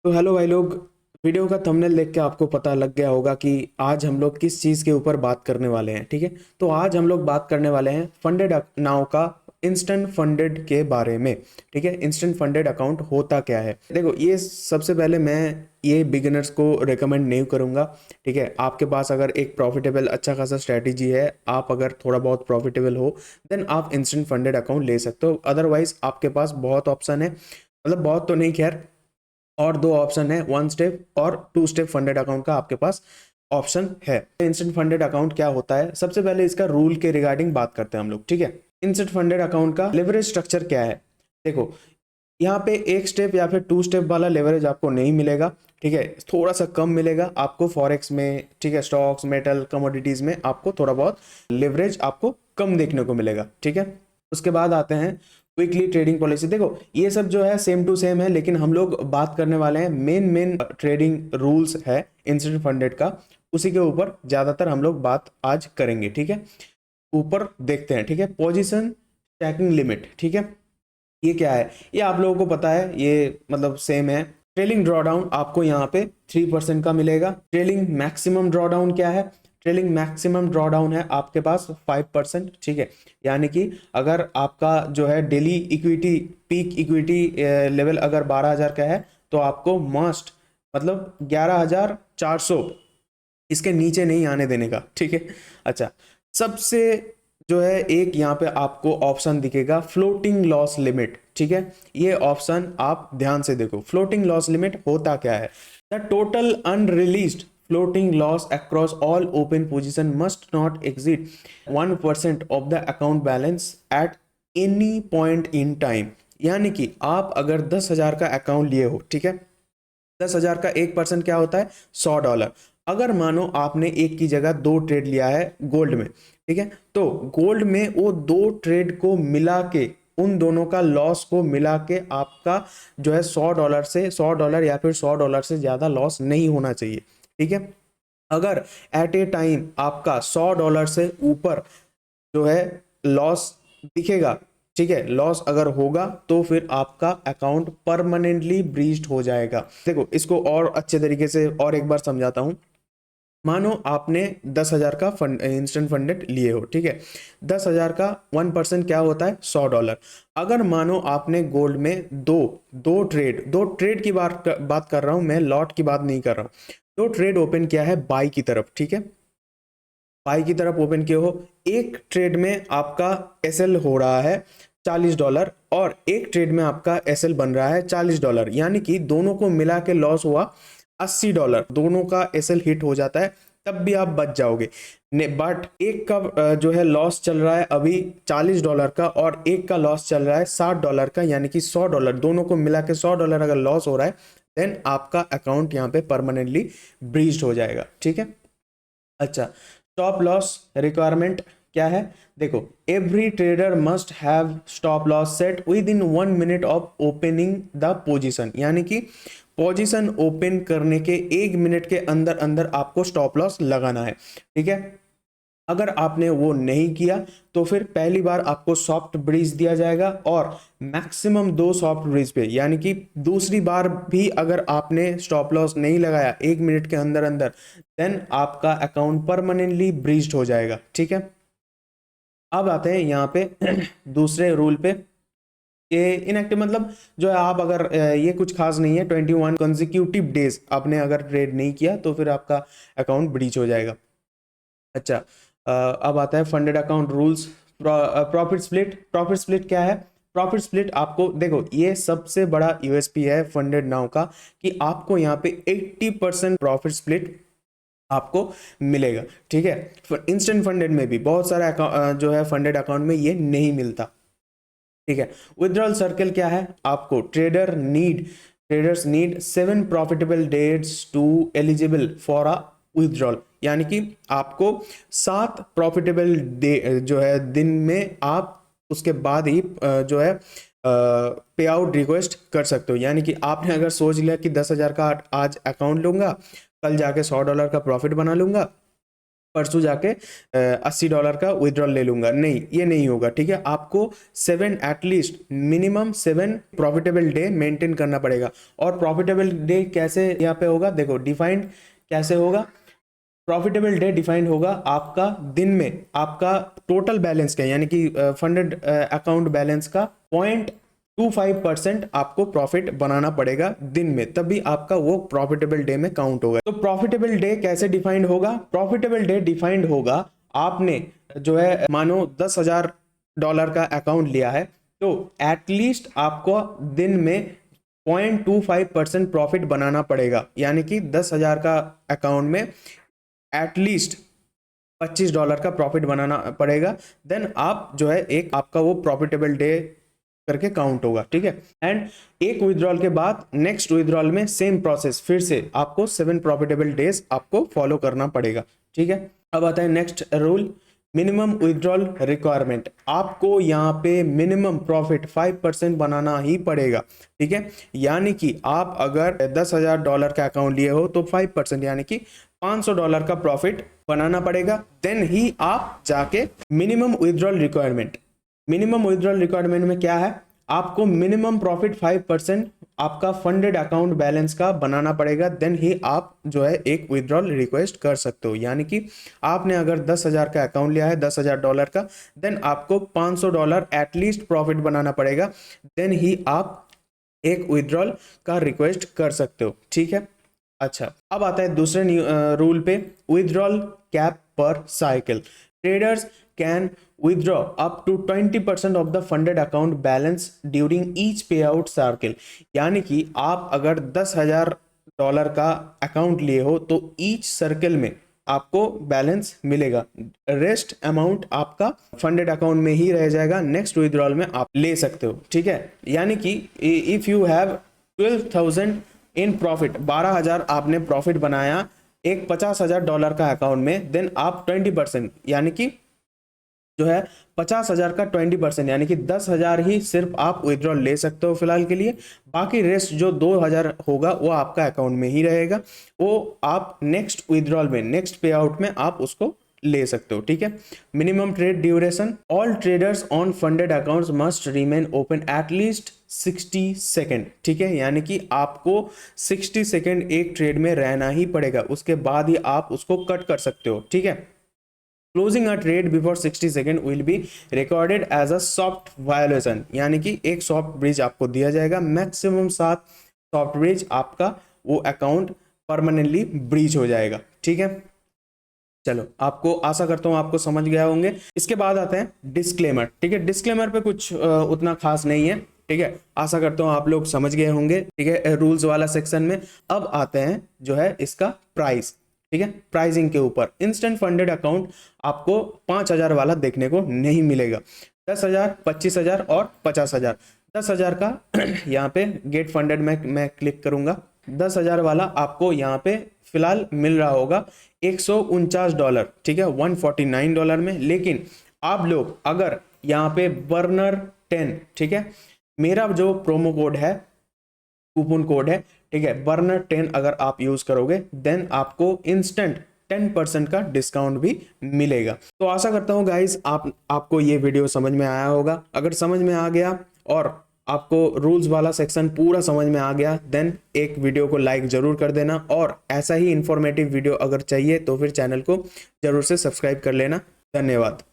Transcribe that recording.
तो हेलो भाई लोग। वीडियो का थंबनेल देख के आपको पता लग गया होगा कि आज हम लोग किस चीज़ के ऊपर बात करने वाले हैं। ठीक है, तो आज हम लोग बात करने वाले हैं फंडेड नाउ का इंस्टेंट फंडेड के बारे में। ठीक है, इंस्टेंट फंडेड अकाउंट होता क्या है। देखो, ये सबसे पहले मैं ये बिगिनर्स को रेकमेंड नहीं करूंगा। ठीक है, आपके पास अगर एक प्रॉफिटेबल अच्छा खासा स्ट्रैटेजी है, आप अगर थोड़ा बहुत प्रॉफिटेबल हो, देन आप इंस्टेंट फंडेड अकाउंट ले सकते हो। अदरवाइज आपके पास बहुत ऑप्शन है, मतलब बहुत तो नहीं, खैर, और दो ऑप्शन है, वन स्टेप और टू स्टेप फंडेड अकाउंट का आपके पास ऑप्शन है। इंस्टेंट फंडेड अकाउंट क्या होता है, सबसे पहले इसका रूल के रिगार्डिंग बात करते हैं हम लोग। ठीक है, इंस्टेंट फंडेड अकाउंट का लेवरेज स्ट्रक्चर क्या है। देखो, यहाँ पे एक स्टेप या फिर टू स्टेप वाला लेवरेज आपको नहीं मिलेगा। ठीक है, थोड़ा सा कम मिलेगा आपको फॉरेक्स में। ठीक है, स्टॉक्स, मेटल, कमोडिटीज में आपको थोड़ा बहुत लेवरेज आपको कम देखने को मिलेगा। ठीक है, उसके बाद आते हैं क्विकली ट्रेडिंग पॉलिसी। देखो, ये सब जो है सेम टू सेम है, लेकिन हम लोग बात करने वाले हैं मेन मेन ट्रेडिंग रूल्स है इंस्टेंट फंडेड का, उसी के ऊपर ज्यादातर हम लोग बात आज करेंगे। ठीक है, ऊपर देखते हैं। ठीक है, पोजीशन स्टैकिंग लिमिट। ठीक है, ये क्या है, ये आप लोगों को पता है, ये मतलब सेम है। ट्रेलिंग ड्रॉडाउन आपको यहाँ पे 3% का मिलेगा। ट्रेलिंग मैक्सिमम ड्रॉडाउन क्या है, ट्रेलिंग मैक्सिमम ड्रॉडाउन है आपके पास 5%। ठीक है, यानी कि अगर आपका जो है daily equity, peak equity level अगर 12,000 का है, तो आपको मस्ट मतलब 11,400 इसके नीचे नहीं आने देने का। ठीक है, अच्छा, सबसे जो है एक यहाँ पे आपको ऑप्शन दिखेगा फ्लोटिंग लॉस लिमिट। ठीक है, ये ऑप्शन आप ध्यान से देखो। फ्लोटिंग लॉस लिमिट होता क्या है, the total unreleased floating loss across all open position must not exceed 1% of the account balance at any point in time. यानी कि आप अगर 10,000 का अकाउंट लिए हो, ठीक है, 10,000 का 1% क्या होता है, $100। अगर मानो आपने एक की जगह दो ट्रेड लिया है गोल्ड में, ठीक है, तो गोल्ड में वो दो ट्रेड को मिला के, उन दोनों का लॉस को मिला के आपका जो है $100 से $100 या फिर $100 से ज्यादा लॉस नहीं होना चाहिए। ठीक है, अगर एट ए टाइम आपका $100 से ऊपर जो है लॉस दिखेगा, ठीक है, लॉस अगर होगा तो फिर आपका अकाउंट परमानेंटली ब्रीच्ड हो जाएगा। देखो, इसको और अच्छे तरीके से और एक बार समझाता हूं। मानो आपने 10,000 का फंड इंस्टेंट फंडेड लिए हो, ठीक है, 10,000 का 1% क्या होता है, $100। अगर मानो आपने गोल्ड में दो ट्रेड की बात कर रहा हूं मैं, लॉट की बात नहीं कर रहा हूं। दो ट्रेड ओपन किया है बाई की तरफ, ठीक है, बाई की तरफ ओपन किए हो। एक ट्रेड में आपका एसएल हो रहा है $40, और एक ट्रेड में आपका एसएल बन रहा है $40, यानी कि दोनों को मिला के लॉस हुआ $80। दोनों का एसएल हिट हो जाता है, तब भी आप बच जाओगे। बट एक का जो है लॉस चल रहा है अभी $40 का, और एक का लॉस चल रहा है $60 का, यानी कि $100, दोनों को मिला के $100 अगर लॉस हो रहा है, देन आपका अकाउंट यहाँ पे परमानेंटली ब्रीच्ड हो जाएगा। ठीक है, अच्छा, स्टॉप लॉस रिक्वायरमेंट क्या है। देखो, every trader must have stop loss set with in 1 minute of opening the position, यानी कि पोजीशन ओपन करने के 1 मिनट के अंदर अंदर आपको स्टॉप लॉस लगाना है। ठीक है, अगर आपने वो नहीं किया तो फिर पहली बार आपको सॉफ्ट ब्रीज दिया जाएगा, और मैक्सिमम दो सॉफ्ट ब्रीज पे, यानी कि दूसरी बार भी अगर आपने स्टॉप लॉस नहीं लगाया 1 मिनट के अंदर अंदर, देन आपका अकाउंट परमानेंटली ब्रीज्ड हो जाएगा। ठीक है, अब आते हैं यहाँ पे दूसरे रूल पे। ये इनएक्टिव मतलब जो है, आप अगर ये कुछ खास नहीं है, 21 कंजिक्यूटिव डेज आपने अगर ट्रेड नहीं किया तो फिर आपका अकाउंट ब्रीच हो जाएगा। अच्छा, अब आता है funded account rules. Profit split. Profit split क्या है, प्रॉफिट स्प्लिट आपको, देखो, ये सबसे बड़ा यूएसपी है फंडेड नाउ का, कि आपको यहाँ पे 80% प्रॉफिट स्प्लिट आपको मिलेगा। ठीक है, इंस्टेंट फंडेड में भी बहुत सारे जो है फंडेड अकाउंट में ये नहीं मिलता। ठीक है, विड्रॉल सर्कल क्या है, आपको traders need 7 profitable days to eligible for a withdrawal, यानी कि आपको 7 प्रॉफिटेबल डे जो है दिन में आप उसके बाद ही जो है पे आउट रिक्वेस्ट कर सकते हो। यानी कि आपने अगर सोच लिया कि 10,000 का आज अकाउंट लूंगा, कल जाके $100 का प्रॉफिट बना लूंगा, परसों जाके $80 का विड्रॉल ले लूंगा, नहीं, ये नहीं होगा, ठीक है। आपको 7 at least minimum 7 profitable day maintain करना पड़ेगा। और प्रॉफिटेबल डे कैसे यहाँ पे होगा, देखो डिफाइंड कैसे होगा। प्रॉफिटेबल डे डिफाइंड होगा आपका दिन में आपका टोटल बैलेंस का, यानी कि फंडेड अकाउंट बैलेंस का 0.25% आपको प्रॉफिट बनाना पड़ेगा दिन में, तभी आपका वो प्रॉफिटेबल डे में काउंट होगा। तो प्रॉफिटेबल डे कैसे डिफाइंड होगा, प्रॉफिटेबल डे डिफाइंड होगा, आपने जो है मानो $10,000 का अकाउंट लिया है, तो एटलीस्ट आपको दिन में 0.25% प्रॉफिट बनाना पड़ेगा, यानी कि 10,000 का अकाउंट में एटलीस्ट $25 का प्रॉफिट बनाना पड़ेगा। देन आप जो है एक आपका वो प्रॉफिटेबल डे करके काउंट होगा, ठीक है। एंड एक विड्रॉल के बाद नेक्स्ट विड्रॉल में सेम प्रोसेस, फिर से आपको 7 प्रॉफिटेबल डेज आपको फॉलो करना पड़ेगा, ठीक है। अब आता है next rule, minimum withdrawal requirement. आपको यहाँ पे मिनिमम प्रॉफिट 5% बनाना ही पड़ेगा, ठीक है। यानी कि आप अगर $10,000 का अकाउंट लिए हो तो 5% यानी कि $500 का प्रॉफिट बनाना पड़ेगा। देन ही आप जाके minimum withdrawal requirement, minimum withdrawal requirement में क्या है, आपको मिनिमम प्रॉफिट 5% आपका फंडेड अकाउंट बैलेंस का बनाना पड़ेगा। देन ही आप जो है एक विड्रॉल रिक्वेस्ट कर सकते हो। यानी कि आपने अगर 10,000 का अकाउंट लिया है, $10,000 का, देन आपको $500 एटलीस्ट प्रॉफिट बनाना पड़ेगा। देन ही आप एक विड्रॉल का रिक्वेस्ट कर सकते हो, ठीक है। अच्छा, अब आता है दूसरे रूल पे, विड्रॉल कैप पर cycle. Traders can withdraw up to 20% of the funded account balance during each payout cycle। यानी कि आप अगर $10,000 का अकाउंट लिए हो तो ईच सर्कल में आपको बैलेंस मिलेगा, रेस्ट अमाउंट आपका फंडेड अकाउंट में ही रह जाएगा, नेक्स्ट विड्रॉल में आप ले सकते हो, ठीक है। यानी कि if you have 12,000 in profit, 12,000 आपने प्रॉफिट बनाया एक $50,000 का अकाउंट में, देन आप 20% यानी कि जो है 50,000 का 20% यानी कि 10,000 ही सिर्फ आप विड्रॉल ले सकते हो फिलहाल के लिए। बाकी रेस्ट जो 2,000 होगा वो आपका अकाउंट में ही रहेगा, वो आप नेक्स्ट विड्रॉल में, नेक्स्ट पे आउट में आप उसको ले सकते हो, ठीक है। Minimum trade duration, all traders on funded accounts must remain open at least 60 second, ठीक है। यानी कि आपको 60 सेकेंड एक ट्रेड में रहना ही पड़ेगा, उसके बाद ही आप उसको कट कर सकते हो, ठीक है। Closing a trade before 60 second will be recorded as a soft violation, यानी कि एक सॉफ्ट ब्रिज आपको दिया जाएगा, मैक्सिमम 7 सॉफ्ट ब्रिज आपका वो अकाउंट परमानेंटली ब्रीच हो जाएगा, ठीक है। चलो, आपको आशा करता हूं आपको समझ गया होंगे। इसके बाद आते हैं डिस्क्लेमर, ठीक है। डिस्क्लेमर पे कुछ उतना खास नहीं है, ठीक है। आशा करता हूं आप लोग समझ गए होंगे, ठीक है, रूल्स वाला सेक्शन में। अब आते हैं जो है इसका प्राइस, ठीक है, प्राइसिंग के ऊपर। इंस्टेंट फंडेड अकाउंट आपको 5,000 वाला देखने को नहीं मिलेगा, 10,000, 25,000 और 50,000। 10,000 का यहाँ पे गेट फंडेड में मैं क्लिक करूंगा, 10,000 वाला आपको यहाँ पे फिलहाल मिल रहा होगा $149, ठीक है, $149 में। लेकिन आप लोग अगर यहाँ पे बर्नर 10, ठीक है, मेरा जो प्रोमो कोड है, कूपन कोड है, ठीक है, बर्नर 10 अगर आप यूज करोगे देन आपको इंस्टेंट 10% का डिस्काउंट भी मिलेगा। तो आशा करता हूँ गाइज आपको ये वीडियो समझ में आया होगा। अगर समझ में आ गया और आपको रूल्स वाला सेक्शन पूरा समझ में आ गया, देन एक वीडियो को लाइक जरूर कर देना, और ऐसा ही इंफॉर्मेटिव वीडियो अगर चाहिए तो फिर चैनल को जरूर से सब्सक्राइब कर लेना। धन्यवाद।